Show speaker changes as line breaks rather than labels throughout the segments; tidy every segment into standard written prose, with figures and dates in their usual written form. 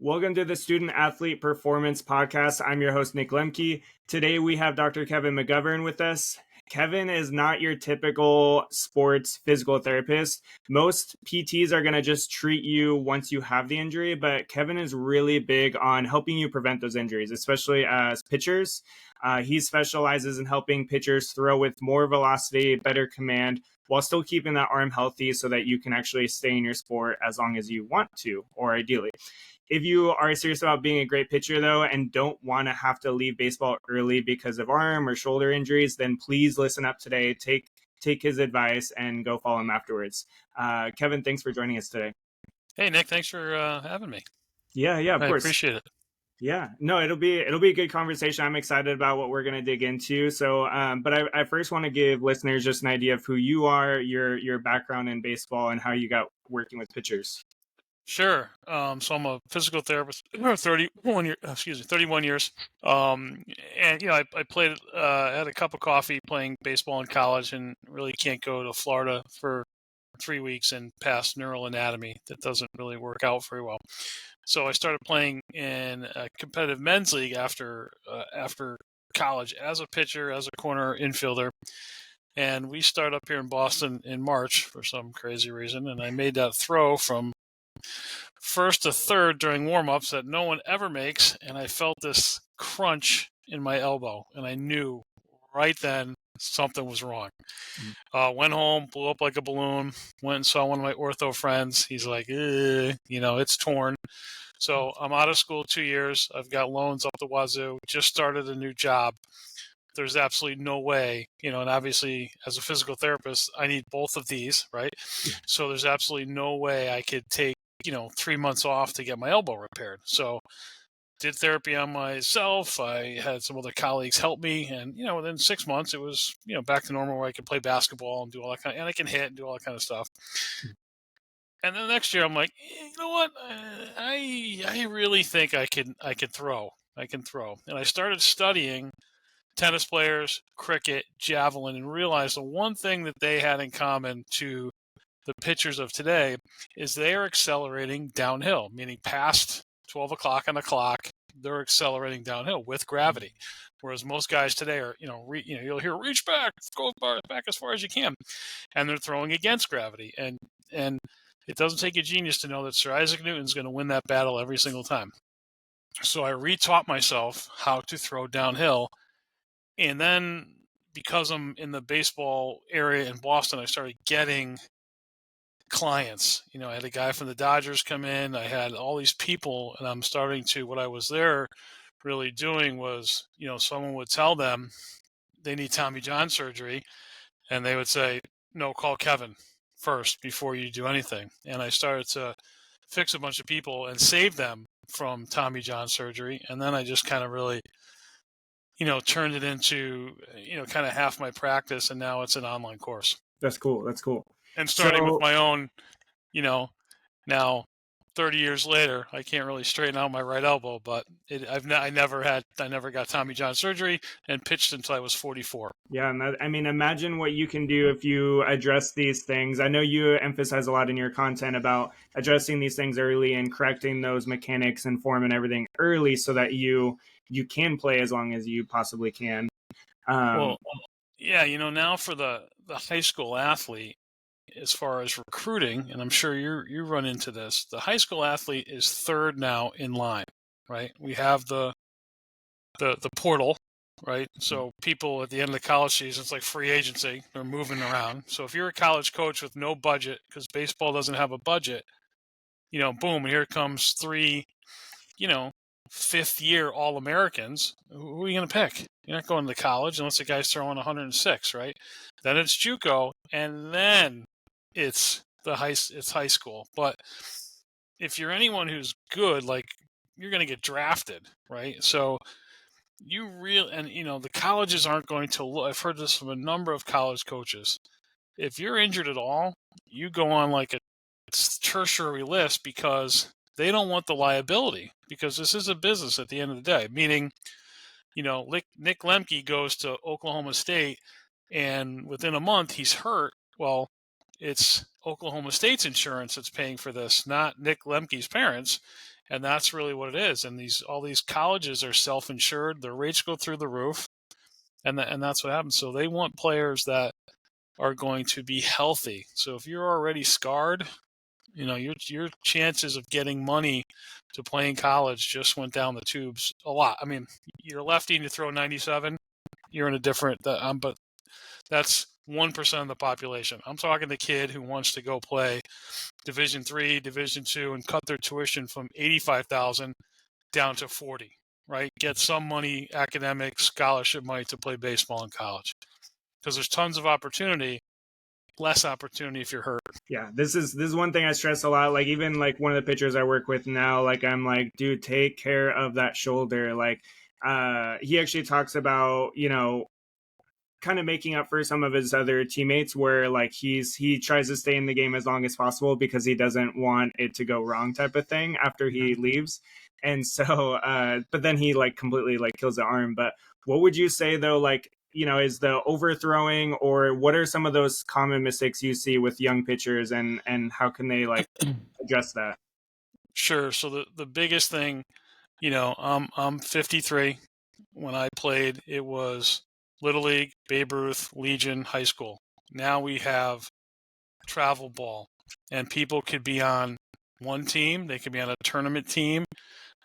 Welcome to the Student Athlete Performance Podcast. I'm your host, Nick Lemke. Today we have Dr. Kevin McGovern with us. Kevin is not your typical sports physical therapist. Most PTs are going to just treat you once you have the injury, but Kevin is really big on helping you prevent those injuries, especially as pitchers. He specializes in helping pitchers throw with more velocity, better command, while still keeping that arm healthy so that you can actually stay in your sport as long as you want to, or ideally. If you are serious about being a great pitcher, though, and don't want to have to leave baseball early because of arm or shoulder injuries, then please listen up today. Take his advice and go follow him afterwards. Kevin, thanks for joining us today.
Hey, Nick, thanks for having me.
Yeah, of course.
I appreciate it.
Yeah, no, it'll be a good conversation. I'm excited about what we're going to dig into. So, but I first want to give listeners just an idea of who you are, your background in baseball, and how you got working with pitchers.
Sure. So I'm a physical therapist, 31 years. And I played, had a cup of coffee playing baseball in college, and really can't go to Florida for 3 weeks and pass neural anatomy. That doesn't really work out very well. So I started playing in a competitive men's league after college as a pitcher, as a corner infielder. And we started up here in Boston in March for some crazy reason. And I made that throw from first to third during warm-ups that no one ever makes, and I felt this crunch in my elbow, and I knew right then something was wrong. Went home, blew up like a balloon, went and saw one of my ortho friends. He's like, it's torn. So I'm out of school 2 years. I've got loans up the wazoo, just started a new job. There's absolutely no way, and obviously as a physical therapist, I need both of these, right? Yeah. So there's absolutely no way I could take 3 months off to get my elbow repaired. So did therapy on myself. I had some other colleagues help me, and within 6 months it was back to normal, where I could play basketball and do all that and I can hit and do all that kind of stuff. And then the next year I'm like, you know what, I really think I can throw. And I started studying tennis players, cricket, javelin, and realized the one thing that they had in common to the pitchers of today is they are accelerating downhill, meaning past 12 o'clock on the clock, they're accelerating downhill with gravity. Whereas most guys today are, you'll hear reach back, go back as far as you can, and they're throwing against gravity. And it doesn't take a genius to know that Sir Isaac Newton's going to win that battle every single time. So I retaught myself how to throw downhill. And then because I'm in the baseball area in Boston, I started getting clients. I had a guy from the Dodgers come in. I had all these people, and I'm starting to, what I was there really doing was, someone would tell them they need Tommy John surgery, and they would say, no, call Kevin first before you do anything. And I started to fix a bunch of people and save them from Tommy John surgery. And then I just kind of really turned it into, kind of half my practice, and now it's an online course.
That's cool.
And starting with my own, now 30 years later, I can't really straighten out my right elbow, but I never got Tommy John surgery and pitched until I was 44.
Yeah, and imagine what you can do if you address these things. I know you emphasize a lot in your content about addressing these things early and correcting those mechanics and form and everything early, so that you can play as long as you possibly can.
Now for the high school athlete, as far as recruiting, and I'm sure you run into this, the high school athlete is third now in line, right? We have the portal, right? So people at the end of the college season, it's like free agency. They're moving around. So if you're a college coach with no budget, because baseball doesn't have a budget, boom, here comes 3, fifth-year All-Americans. Who are you going to pick? You're not going to college unless the guy's throwing 106, right? Then it's JUCO, and then it's high school. But if you're anyone who's good, like, you're going to get drafted, right? So the colleges aren't going to look. I've heard this from a number of college coaches. If you're injured at all, you go on like a tertiary list, because they don't want the liability, because this is a business at the end of the day. Meaning, Nick Lemke goes to Oklahoma State, and within a month he's hurt. Well, it's Oklahoma State's insurance that's paying for this, not Nick Lemke's parents. And that's really what it is. And all these colleges are self-insured. Their rates go through the roof, and that's what happens. So they want players that are going to be healthy. So if you're already scarred, your chances of getting money to play in college just went down the tubes a lot. I mean, you're a lefty and you throw 97, you're in a different. But that's 1% of the population. I'm talking the kid who wants to go play Division III, Division II, and cut their tuition from 85,000 down to 40. Right, get some money, academic scholarship money to play baseball in college, because there's tons of opportunity. Less opportunity if you're hurt.
Yeah, this is one thing I stress a lot. Like, even like one of the pitchers I work with now, like, I'm like, dude, take care of that shoulder. Like, he actually talks about, kind of making up for some of his other teammates, where like he tries to stay in the game as long as possible because he doesn't want it to go wrong, type of thing, after he leaves. And so but then he like completely like kills the arm. But what would you say though, like, is the overthrowing, or what are some of those common mistakes you see with young pitchers, and how can they like address that?
Sure. So the biggest thing, I'm 53. When I played, it was Little League, Babe Ruth, Legion, high school. Now we have travel ball, and people could be on one team. They could be on a tournament team.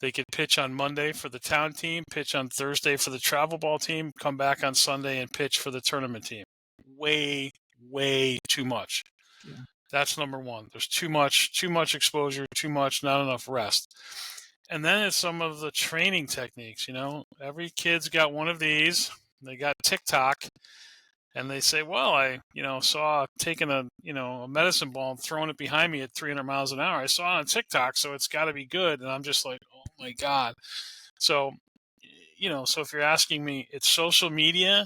They could pitch on Monday for the town team, pitch on Thursday for the travel ball team, come back on Sunday and pitch for the tournament team. Way, way too much.
Yeah.
That's number one. There's too much exposure, not enough rest. And then it's some of the training techniques. Every kid's got one of these. They got TikTok, and they say, well, I, saw taking a medicine ball and throwing it behind me at 300 miles an hour. I saw it on TikTok, so it's got to be good. And I'm just like, oh my God. So, so if you're asking me, it's social media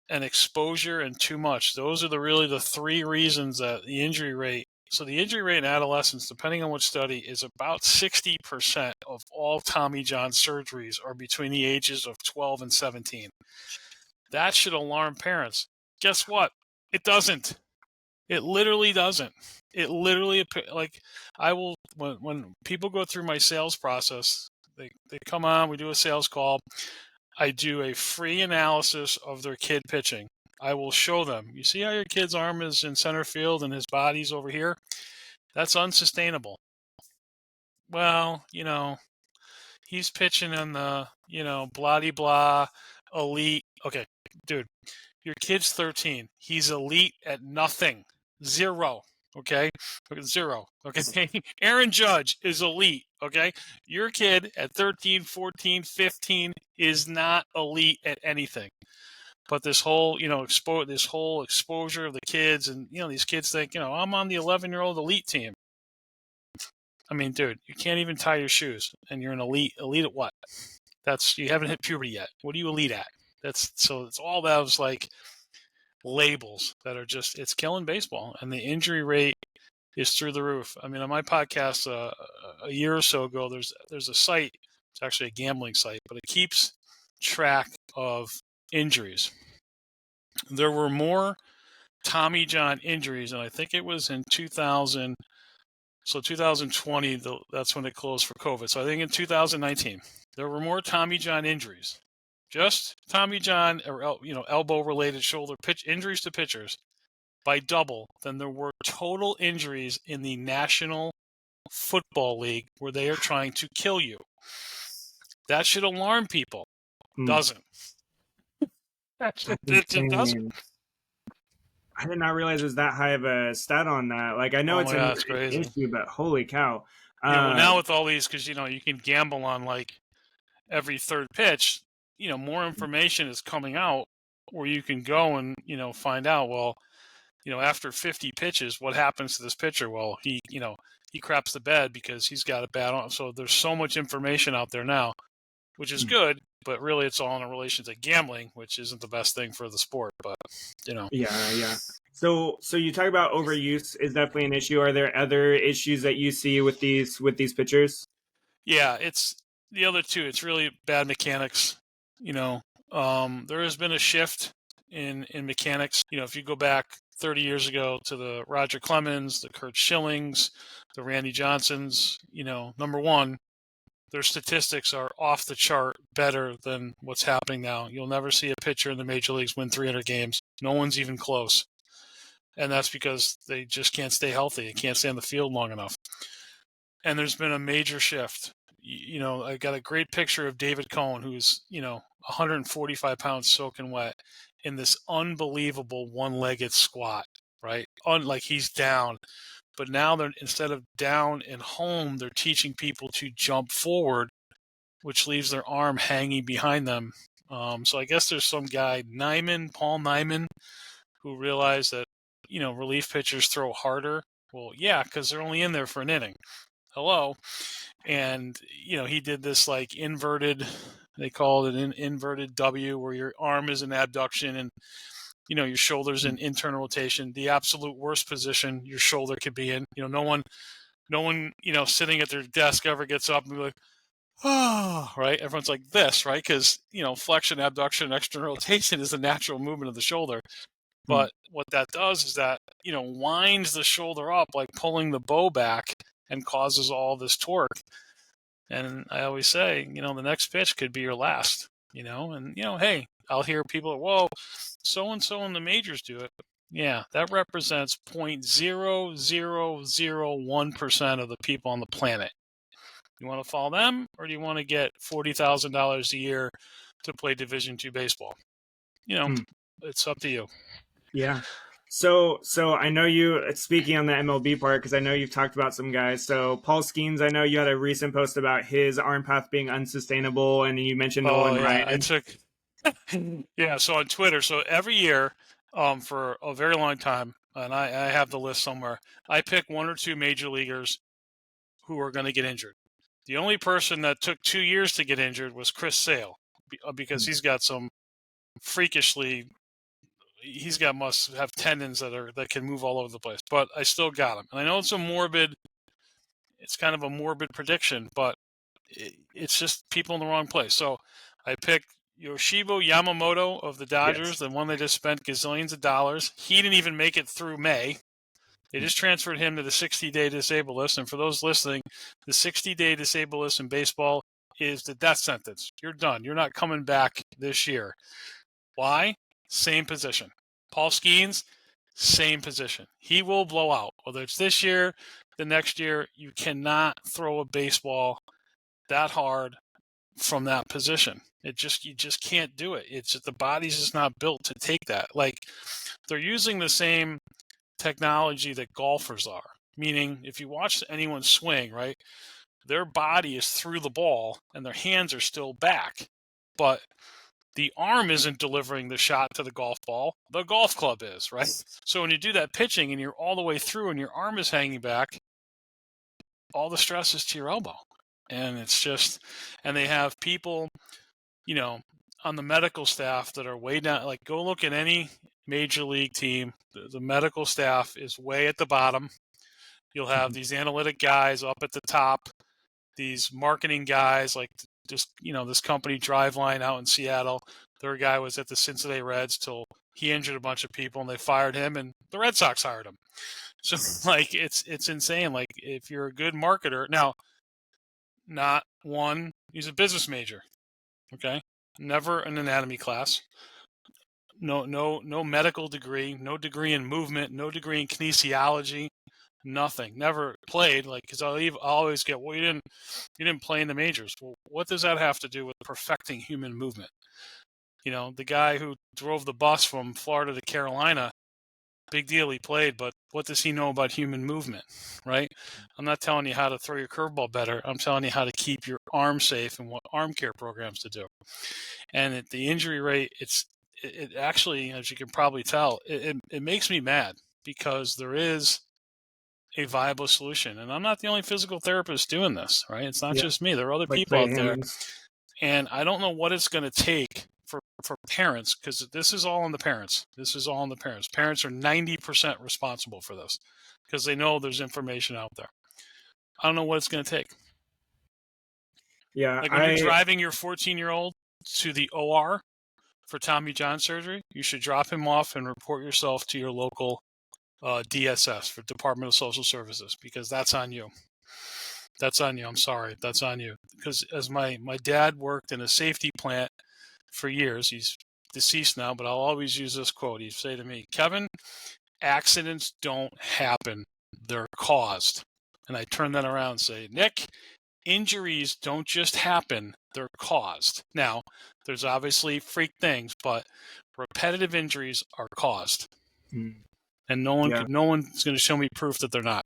and exposure and too much. Those are really the three reasons that the injury rate. So the injury rate in adolescents, depending on which study, is about 60% of all Tommy John surgeries are between the ages of 12 and 17. That should alarm parents. Guess what? It doesn't. It literally doesn't. It literally, like, I will, when people go through my sales process, they come on, we do a sales call. I do a free analysis of their kid pitching. I will show them. You see how your kid's arm is in center field and his body's over here? That's unsustainable. Well, he's pitching in the, blah-de-blah, elite. Okay, dude, your kid's 13. He's elite at nothing. Zero. Okay? Zero. Okay? Aaron Judge is elite. Okay? Your kid at 13, 14, 15 is not elite at anything. But this whole, this whole exposure of the kids, and, these kids think, I'm on the 11-year-old elite team. I mean, dude, you can't even tie your shoes, and you're an elite. Elite at what? You haven't hit puberty yet. What are you elite at? It's all those like labels that are just, it's killing baseball, and the injury rate is through the roof. I mean, on my podcast a year or so ago, there's a site. It's actually a gambling site, but it keeps track of injuries. There were more Tommy John injuries, and I think it was in 2000. So 2020, that's when it closed for COVID. So I think in 2019, there were more Tommy John injuries, just Tommy John or elbow-related shoulder pitch injuries to pitchers, by double than there were total injuries in the National Football League, where they are trying to kill you. That should alarm people. Doesn't. It doesn't.
I did not realize it was that high of a stat on that. Like, I know it's an issue, but holy cow.
Yeah, well, now with all these, because, you can gamble on, like, every third pitch, more information is coming out where you can go and, find out, well, after 50 pitches, what happens to this pitcher? Well, he craps the bed because he's got a bad arm. So there's so much information out there now, which is good, but really it's all in relation to gambling, which isn't the best thing for the sport, but,
Yeah. So you talk about overuse is definitely an issue. Are there other issues that you see with these pitchers?
Yeah, it's the other two. It's really bad mechanics. There has been a shift in mechanics. If you go back 30 years ago to the Roger Clemens, the Kurt Schillings, the Randy Johnsons, number one, their statistics are off the chart better than what's happening now. You'll never see a pitcher in the major leagues win 300 games. No one's even close. And that's because they just can't stay healthy. They can't stay on the field long enough. And there's been a major shift. I got a great picture of David Cohn, who's, 145 pounds soaking wet in this unbelievable one-legged squat, right? Like he's down. But now instead of down and home, they're teaching people to jump forward, which leaves their arm hanging behind them. So I guess there's some guy, Paul Nyman, who realized that, relief pitchers throw harder. Well, yeah, because they're only in there for an inning. Hello. And, he did this like inverted, they call it an inverted W, where your arm is in abduction and, your shoulder's in internal rotation. The absolute worst position your shoulder could be in. No one, sitting at their desk ever gets up and be like, oh, right? Everyone's like this, right? Because, flexion, abduction, external rotation is the natural movement of the shoulder. But what that does is that, winds the shoulder up like pulling the bow back and causes all this torque. And I always say, the next pitch could be your last, and, hey, I'll hear people, whoa, so-and-so in the majors do it. Yeah, that represents 0.0001% of the people on the planet. You want to follow them, or do you want to get $40,000 a year to play Division II baseball? It's up to you.
Yeah. So I know you, speaking on the MLB part, because I know you've talked about some guys. So Paul Skeens, I know you had a recent post about his arm path being unsustainable, and you mentioned Nolan Ryan.
So on Twitter, so every year for a very long time, and I have the list somewhere, I pick one or two major leaguers who are going to get injured. The only person that took 2 years to get injured was Chris Sale, because he's got some freakishly, must have tendons that can move all over the place, but I still got him. And I know it's kind of a morbid prediction, but it's just people in the wrong place. So I picked Yoshiro Yamamoto of the Dodgers, yes, the one they just spent gazillions of dollars. He didn't even make it through May. They just transferred him to the 60-day disabled list. And for those listening, the 60-day disabled list in baseball is the death sentence. You're done. You're not coming back this year. Why? Same position. Paul Skeens, same position. He will blow out. Whether it's this year, the next year, you cannot throw a baseball that hard from that position. You just can't do it. It's just the body's just not built to take that. Like, they're using the same technology that golfers are. Meaning, if you watch anyone swing, right, their body is through the ball and their hands are still back. But the arm isn't delivering the shot to the golf ball. The golf club is, right? So when you do that pitching and you're all the way through and your arm is hanging back, all the stress is to your elbow. And it's just, and they have people, on the medical staff that are way down. Like, go look at any major league team. The medical staff is way at the bottom. You'll have these analytic guys up at the top, these marketing guys like just, this company Driveline out in Seattle. Their guy was at the Cincinnati Reds till he injured a bunch of people and they fired him and the Red Sox hired him. So like, it's insane. Like, if you're a good marketer now, he's a business major. Okay. Never an anatomy class. No medical degree, no degree in movement, no degree in kinesiology, nothing. Never played. Like, because I'll always get, well, you didn't play in the majors. Well, what does that have to do with perfecting human movement? The guy who drove the bus from Florida to Carolina, big deal, he played, but what does he know about human movement, right? I'm not telling you how to throw your curveball better. I'm telling you how to keep your arm safe and what arm care programs to do. And at the injury rate, it actually, as you can probably tell, it makes me mad, because there is a viable solution. And I'm not the only physical therapist doing this, right? It's not just me. There are other people out there. And I don't know what it's going to take for parents, because this is all on the parents. Parents are 90% responsible for this, because they know there's information out there. I don't know what it's going to take.
Yeah.
Like, when you're driving your 14-year-old to the OR for Tommy John surgery, you should drop him off and report yourself to your local DSS, for Department of Social Services, because that's on you. That's on you. I'm sorry. That's on you. Because as my dad worked in a safety plant for years, he's deceased now, but I'll always use this quote. He'd say to me, Kevin, accidents don't happen. They're caused. And I turn that around and say, Nick, injuries don't just happen. They're caused. Now, there's obviously freak things, but repetitive injuries are caused. And no one's going to show me proof that they're not.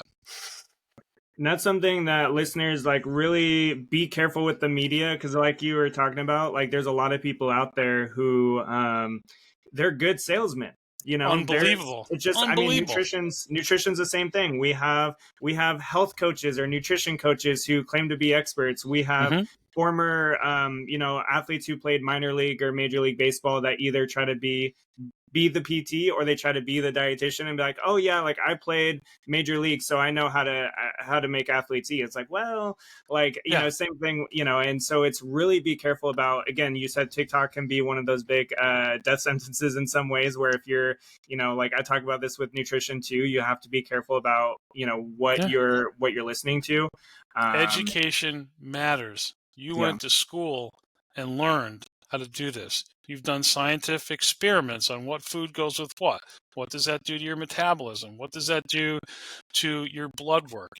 And that's something that listeners like really be careful with the media, because like you were talking about, like there's a lot of people out there who they're good salesmen. You know,
Unbelievable.
It's just, I mean, nutrition's the same thing. We have health coaches or nutrition coaches who claim to be experts. We have former athletes who played minor league or major league baseball that either try to be the PT or they try to be the dietitian and be like, oh yeah, like I played major league, so I know how to make athletes eat. It's like, well, like, you know, same thing, you know. And so it's really be careful about, again, you said TikTok can be one of those big death sentences in some ways, where if you're, you know, like I talk about this with nutrition too, you have to be careful about, you know, what you're listening to.
Education matters. You went to school and learned how to do this. You've done scientific experiments on what food goes with what. What does that do to your metabolism? What does that do to your blood work?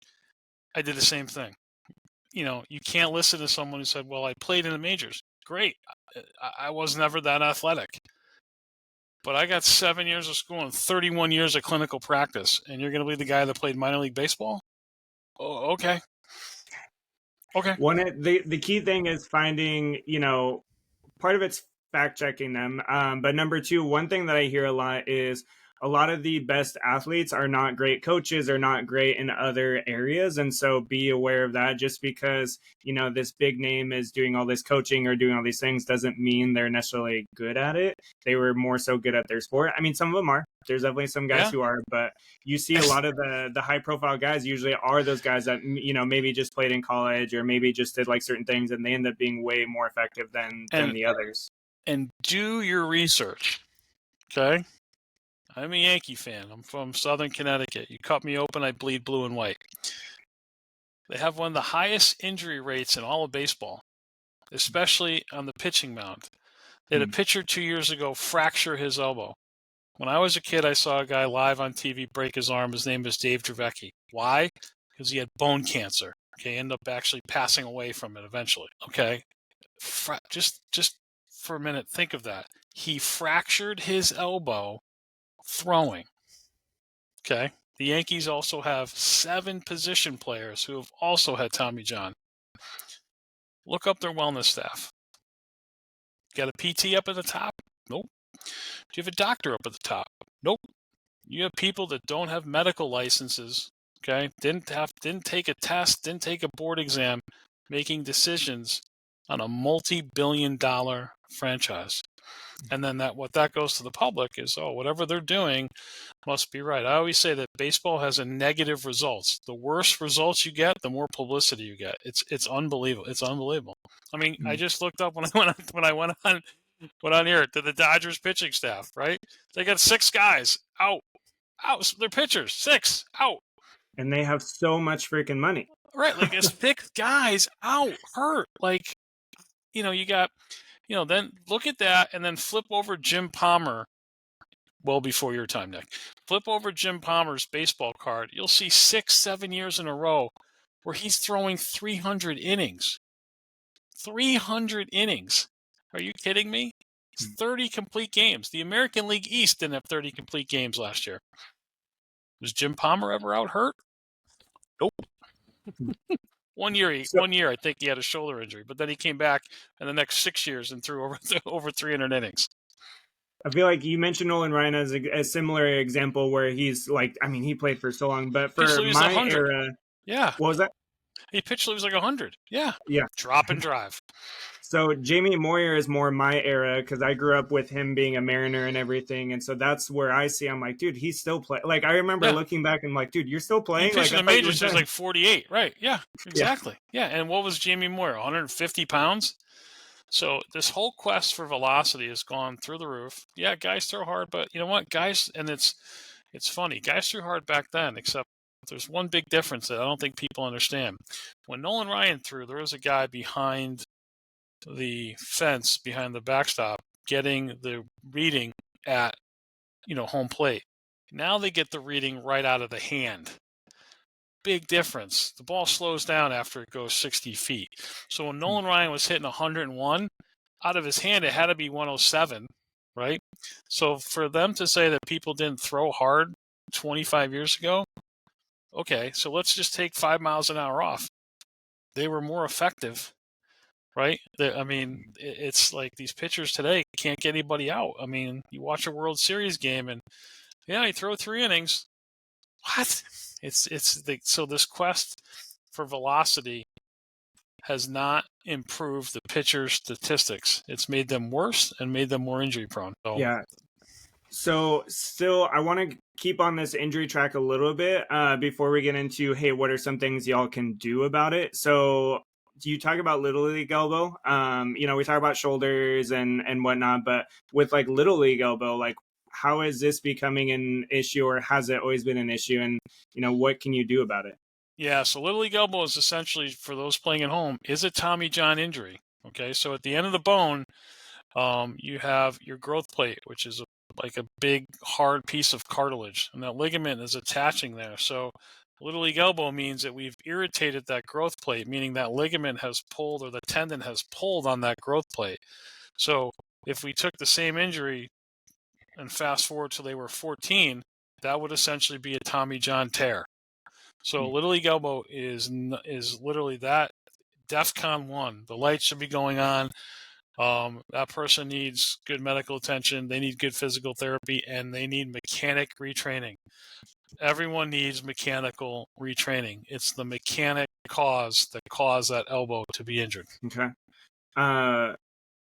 I did the same thing. You know, you can't listen to someone who said, well, I played in the majors. Great. I was never that athletic. But I got 7 years of school and 31 years of clinical practice, and you're going to believe the guy that played minor league baseball? Oh, okay. Okay.
The key thing is finding, you know, part of it's fact checking them. But number two, one thing that I hear a lot is a lot of the best athletes are not great coaches or not great in other areas. And so be aware of that. Just because, you know, this big name is doing all this coaching or doing all these things doesn't mean they're necessarily good at it. They were more so good at their sport. I mean, some of them are. There's definitely some guys who are, but you see a lot of the high profile guys usually are those guys that, you know, maybe just played in college or maybe just did like certain things, and they end up being way more effective than the others.
And do your research. Okay. I'm a Yankee fan. I'm from Southern Connecticut. You cut me open, I bleed blue and white. They have one of the highest injury rates in all of baseball, especially on the pitching mound. They had a pitcher 2 years ago fracture his elbow. When I was a kid, I saw a guy live on TV break his arm. His name was Dave Dravecki. Why? Because he had bone cancer. Okay, ended up actually passing away from it eventually. Okay, just for a minute, think of that. He fractured his elbow throwing. Okay. The Yankees also have 7 position players who have also had Tommy John. Look up their wellness staff. Got a PT up at the top? Nope. Do you have a doctor up at the top? Nope. You have people that don't have medical licenses. Okay. Didn't take a test, didn't take a board exam, making decisions on a multi-billion-dollar franchise. And then what that goes to the public is, oh, whatever they're doing must be right. I always say that baseball has a negative results. The worse results you get, the more publicity you get. It's unbelievable. It's unbelievable. I mean, I just looked up when I went on here to the Dodgers pitching staff, right? They got 6 guys out. They're pitchers. 6 out.
And they have so much freaking money.
Right, like it's 6 guys out, hurt. Like, you know, you got, you know, then look at that and then flip over Jim Palmer. Well before your time, Nick. Flip over Jim Palmer's baseball card. You'll see 6-7 years in a row where he's throwing 300 innings. 300 innings. Are you kidding me? It's 30 complete games. The American League East didn't have 30 complete games last year. Was Jim Palmer ever out hurt? Nope. One year, I think he had a shoulder injury, but then he came back in the next 6 years and threw over 300 innings.
I feel like you mentioned Nolan Ryan as a similar example where he's like, I mean, he played for so long, but for my
100.
era, what was that?
He pitched till he was like 100. Yeah.
Yeah.
Drop and drive.
So Jamie Moyer is more my era because I grew up with him being a Mariner and everything, and so that's where I see. I'm like, dude, he's still playing. Like I remember looking back and like, dude, you're still playing.
He pitched in the majors. He was like 48, right? Yeah, exactly. Yeah. And what was Jamie Moyer? 150 pounds. So this whole quest for velocity has gone through the roof. Yeah, guys throw hard, but you know what, guys, and it's funny. Guys threw hard back then, except there's one big difference that I don't think people understand. When Nolan Ryan threw, there was a guy behind the fence, behind the backstop, getting the reading at, home plate. Now they get the reading right out of the hand. Big difference. The ball slows down after it goes 60 feet. So when Nolan Ryan was hitting 101, out of his hand, it had to be 107, right? So for them to say that people didn't throw hard 25 years ago, okay, so let's just take 5 miles an hour off. They were more effective, right? It's like these pitchers today can't get anybody out. I mean, you watch a World Series game and, yeah, you throw 3 innings. What? So this quest for velocity has not improved the pitcher's statistics. It's made them worse and made them more injury prone.
Yeah. So still, I want to keep on this injury track a little bit before we get into, hey, what are some things y'all can do about it? So do you talk about Little League elbow? We talk about shoulders and whatnot, but with like Little League elbow, like how is this becoming an issue, or has it always been an issue? And, what can you do about it?
Yeah, so Little League elbow is essentially, for those playing at home, is a Tommy John injury. Okay, so at the end of the bone, you have your growth plate, which is like a big hard piece of cartilage, and that ligament is attaching there. So Little League elbow means that we've irritated that growth plate, meaning that ligament has pulled, or the tendon has pulled on that growth plate. So if we took the same injury and fast forward till they were 14, that would essentially be a Tommy John tear. So Little League elbow is literally that. DEFCON 1. The lights should be going on. That person needs good medical attention. They need good physical therapy, and they need mechanic retraining. Everyone needs mechanical retraining. It's the mechanic that cause that elbow to be injured.
Okay.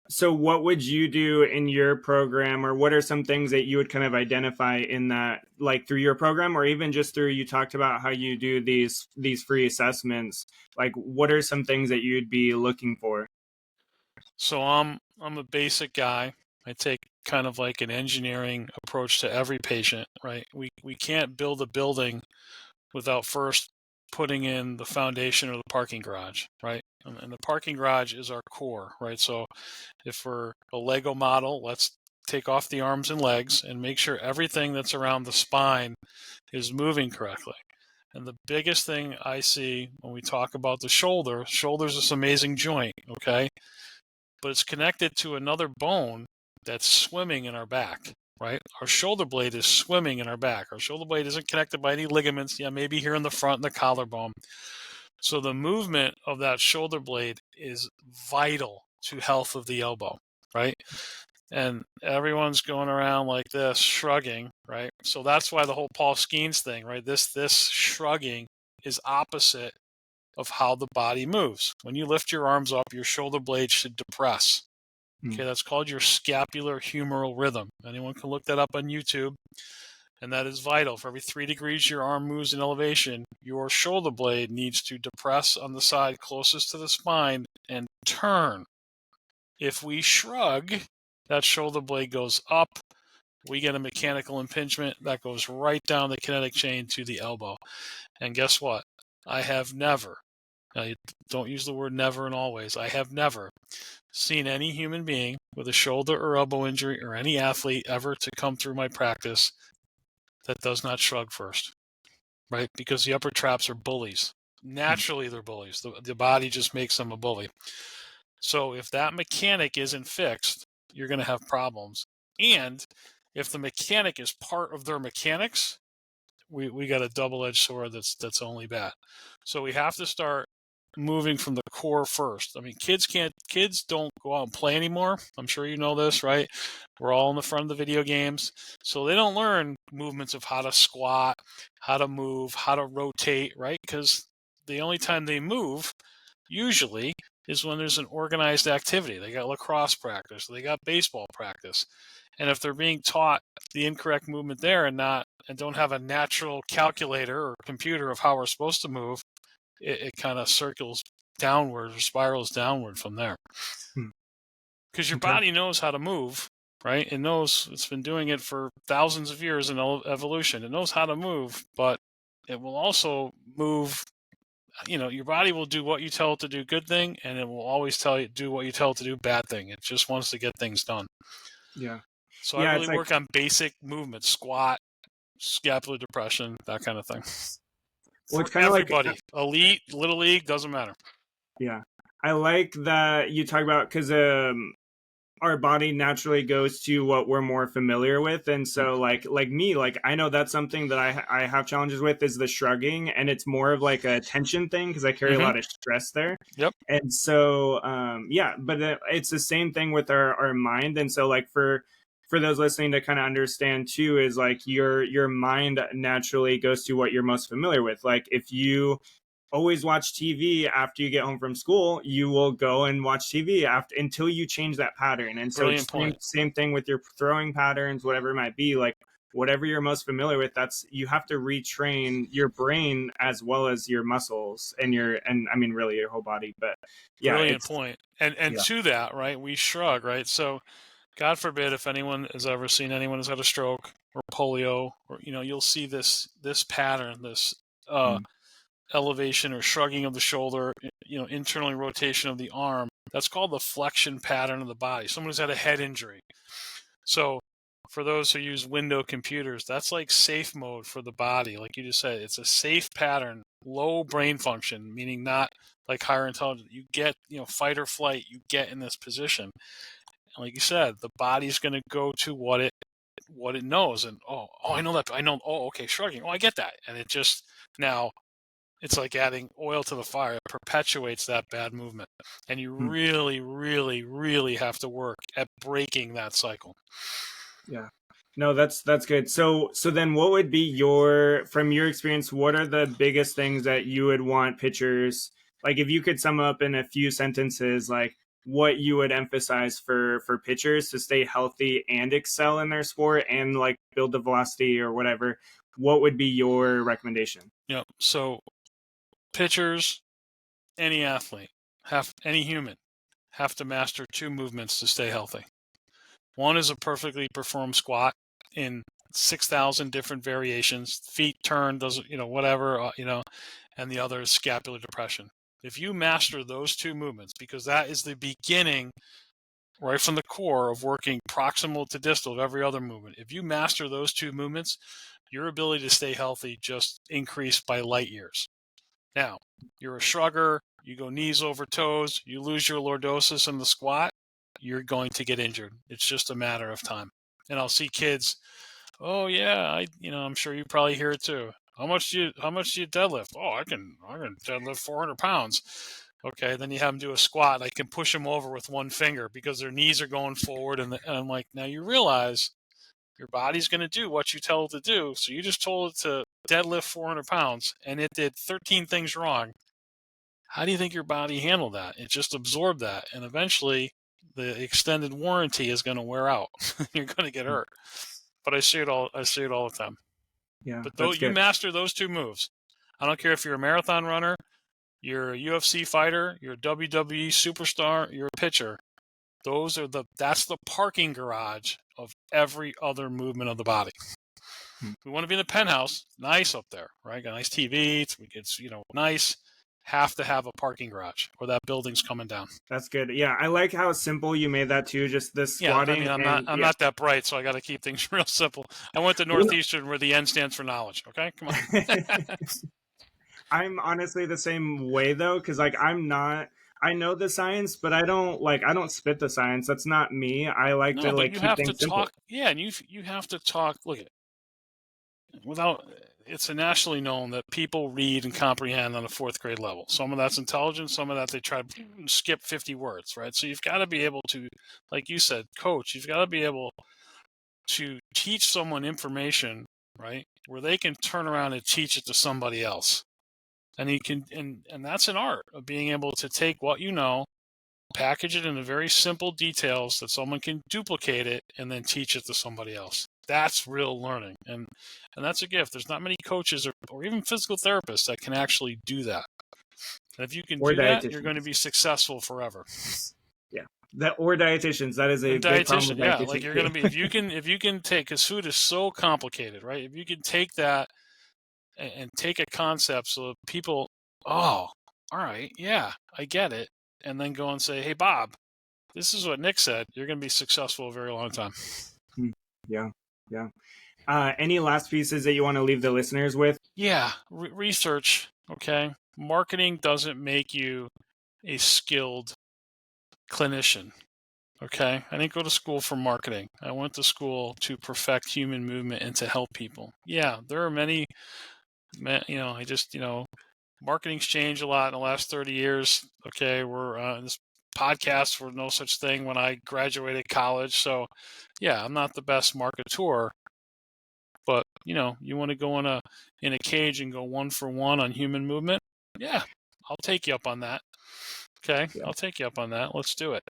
So what would you do in your program, or what are some things that you would kind of identify in that, like through your program, or even just through, you talked about how you do these free assessments, like what are some things that you'd be looking for?
So I'm a basic guy. I take kind of like an engineering approach to every patient, right? We can't build a building without first putting in the foundation or the parking garage, right? And the parking garage is our core, right? So if we're a Lego model, let's take off the arms and legs and make sure everything that's around the spine is moving correctly. And the biggest thing I see when we talk about the shoulder's this amazing joint, okay? But it's connected to another bone that's swimming in our back, right? Our shoulder blade is swimming in our back. Our shoulder blade isn't connected by any ligaments. Yeah, maybe here in the front in the collarbone. So the movement of that shoulder blade is vital to health of the elbow, right? And everyone's going around like this, shrugging, right? So that's why the whole Paul Skeens thing, right? This shrugging is opposite of how the body moves. When you lift your arms up, your shoulder blade should depress. Okay, that's called your scapular humeral rhythm. Anyone can look that up on YouTube. And that is vital. For every 3 degrees your arm moves in elevation, your shoulder blade needs to depress on the side closest to the spine and turn. If we shrug, that shoulder blade goes up. We get a mechanical impingement that goes right down the kinetic chain to the elbow. And guess what? I have never, now don't use the word never and always, I have never seen any human being with a shoulder or elbow injury, or any athlete ever to come through my practice, that does not shrug first, right? Because the upper traps are bullies. Naturally, they're bullies. The body just makes them a bully. So if that mechanic isn't fixed, you're going to have problems. And if the mechanic is part of their mechanics, we got a double-edged sword that's only bad. So we have to start moving from the core first. I mean, kids don't go out and play anymore. I'm sure you know this, right? We're all in the front of the video games. So they don't learn movements of how to squat, how to move, how to rotate, right? Because the only time they move usually is when there's an organized activity. They got lacrosse practice, they got baseball practice. And if they're being taught the incorrect movement there and don't have a natural calculator or computer of how we're supposed to move, it kind of circles downward or spirals downward from there. Because your body knows how to move, right? It knows, it's been doing it for thousands of years in evolution. It knows how to move, but it will also move. Your body will do what you tell it to do, good thing, and it will always tell you do what you tell it to do, bad thing. It just wants to get things done.
Yeah.
So I
Yeah,
really
it's like,
work on basic movements, squat, scapular depression, that kind of thing.
well,
For
it's kind of like,
everybody, elite, little league, doesn't matter.
yeah. I like that you talk about, because our body naturally goes to what we're more familiar with, and so like me, like I know that's something that I have challenges with, is the shrugging, and it's more of like a tension thing because I carry a
Mm-hmm.
lot of stress there.
Yep.
And so yeah, but it's the same thing with our mind. And so like for those listening to kind of understand too, is like your mind naturally goes to what you're most familiar with. Like if you always watch TV after you get home from school, you will go and watch TV after, until you change that pattern. And so
Brilliant point.
same thing with your throwing patterns, whatever it might be, like whatever you're most familiar with, that's, you have to retrain your brain as well as your muscles and and I mean really your whole body. But yeah,
Brilliant
it's
point. And
yeah.
to that, right, we shrug, right? So God forbid if anyone has ever seen anyone who's had a stroke or polio, or you'll see this pattern, this uh,
Mm.
elevation or shrugging of the shoulder, internally rotation of the arm. That's called the flexion pattern of the body. Someone who's had a head injury. So for those who use window computers, that's like safe mode for the body. Like you just said, it's a safe pattern, low brain function, meaning not like higher intelligence. You get, fight or flight, you get in this position. And like you said, the body's going to go to what it knows. And I know that. I know. Oh, okay, shrugging. Oh, I get that. And it just now it's like adding oil to the fire. It perpetuates that bad movement. And you
Mm.
really, really, really have to work at breaking that cycle.
Yeah. No, that's good. So then what would be from your experience, what are the biggest things that you would want pitchers, like if you could sum up in a few sentences, like what you would emphasize for pitchers to stay healthy and excel in their sport and like build the velocity or whatever, what would be your recommendation?
So pitchers, any athlete, any human, have to master two movements to stay healthy. One is a perfectly performed squat in 6,000 different variations, feet turned, doesn't, whatever, and the other is scapular depression. If you master those two movements, because that is the beginning, right from the core of working proximal to distal of every other movement. If you master those two movements, your ability to stay healthy just increased by light years. Now, you're a shrugger, you go knees over toes, you lose your lordosis in the squat, you're going to get injured. It's just a matter of time. And I'll see kids, oh yeah, I'm sure you probably hear it too. How much do you deadlift? Oh, I can deadlift 400 pounds. Okay, then you have them do a squat. I can push them over with one finger because their knees are going forward. And I'm like, now you realize your body's going to do what you tell it to do. So you just told it to deadlift 400 pounds and it did 13 things wrong. How do you think your body handled that? It just absorbed that. And eventually the extended warranty is going to wear out. You're going to get hurt. But I see it all the time.
Yeah,
But though
that's
you
good.
master those two moves, I don't care if you're a marathon runner, you're a UFC fighter, you're a WWE superstar, you're a pitcher. That's the parking garage of every other movement of the body. We want to be in the penthouse, nice up there, right? Got a nice TV, it's nice. Have to have a parking garage or that building's coming down.
That's good. Yeah, I like how simple you made that too, just the
Yeah, I mean,
squatting. And
I'm
yeah.
not that bright, so I got to keep things real simple. I went to
Well,
Northeastern where the N stands for knowledge. Okay, come on.
I'm honestly the same way though, because like I know the science, but I don't spit the science. That's not me. I like to
No, but
like
you
keep
have to
things simple.
talk. Yeah, and you have to talk. Look at without. It's nationally known that people read and comprehend on a fourth grade level. Some of that's intelligence, some of that they try to skip 50 words, right? So you've got to be able to, like you said, coach. You've got to be able to teach someone information, right, where they can turn around and teach it to somebody else. And you can, and that's an art of being able to take what you know, package it into very simple details that someone can duplicate it and then teach it to somebody else. That's real learning. And that's a gift. There's not many coaches or even physical therapists that can actually do that. And if you can
Or
do that, you're going to
dietitians.
be successful forever.
Yeah. That or dietitians. That is a
And
big problem
dietitian,
with
yeah, like
dietitians
you're
too.
going to be, if you can take, because food is so complicated, right? If you can take that and take a concept so that people, oh, all right, yeah, I get it. And then go and say, hey, Bob, this is what Nick said. You're going to be successful a very long time.
Yeah. Yeah. Any last pieces that you want to leave the listeners with?
Yeah. Research. Okay. Marketing doesn't make you a skilled clinician. Okay. I didn't go to school for marketing. I went to school to perfect human movement and to help people. Yeah. There are many, marketing's changed a lot in the last 30 years. Okay. We're this podcast were no such thing when I graduated college. So yeah, I'm not the best marketer, but you want to go in a cage and go 1-for-1 on human movement. Yeah, I'll take you up on that. Okay.
Yeah.
I'll take you up on that. Let's do it.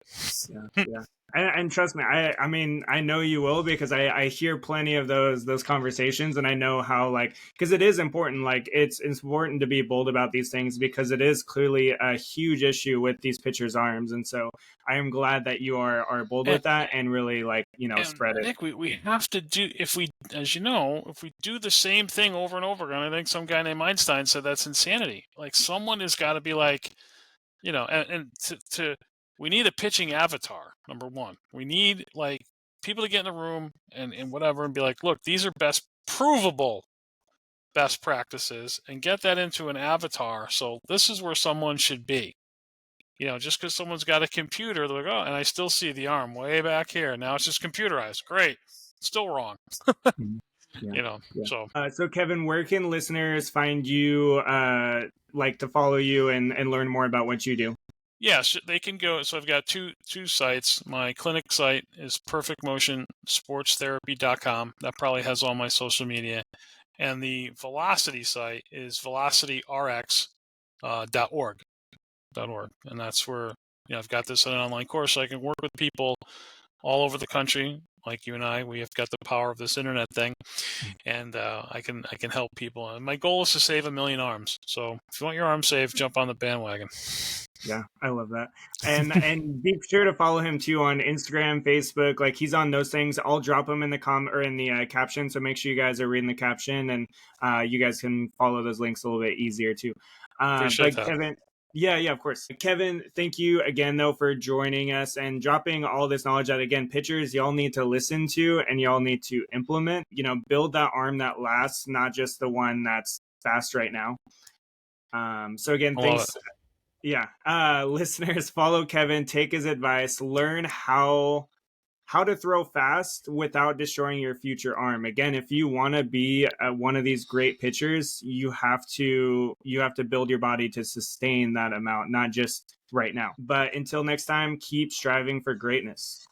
Yeah. Yeah. And trust me, I mean, I know you will, because I hear plenty of those conversations, and I know how, like, because it is important, like it's important to be bold about these things, because it is clearly a huge issue with these pitchers' arms. And so I am glad that you are bold with that and really, like, spread it.
Nick, we have to do, if we do the same thing over and over again. I think some guy named Einstein said that's insanity. Like, someone has got to be like, we need a pitching avatar. Number one, we need, like, people to get in the room and whatever and be like, look, these are provable best practices, and get that into an avatar. So this is where someone should be. Just because someone's got a computer, they're like, oh, and I still see the arm way back here. Now it's just computerized. Great. Still wrong.
Yeah. Yeah.
So.
So Kevin, where can listeners find you, like to follow you and learn more about what you do?
Yes, they can go. So I've got two sites. My clinic site is perfectmotionsportstherapy.com. That probably has all my social media. And the Velocity site is velocityrx.org. And that's where I've got this an online course, so I can work with people all over the country, like you and I. We have got the power of this internet thing, and I can help people. And my goal is to save 1 million arms. So if you want your arm saved, jump on the bandwagon.
Yeah, I love that. And be sure to follow him too on Instagram, Facebook. Like, he's on those things. I'll drop them in the caption. So make sure you guys are reading the caption, and you guys can follow those links a little bit easier too.
Appreciate
but
that.
Kevin, yeah, of course. Kevin, thank you again though for joining us and dropping all this knowledge that, again, pitchers, y'all need to listen to and y'all need to implement. Build that arm that lasts, not just the one that's fast right now. So again, thanks. Yeah. Listeners, follow Kevin, take his advice, learn how to throw fast without destroying your future arm. Again, if you want to be one of these great pitchers, you have to build your body to sustain that amount, not just right now. But until next time, keep striving for greatness.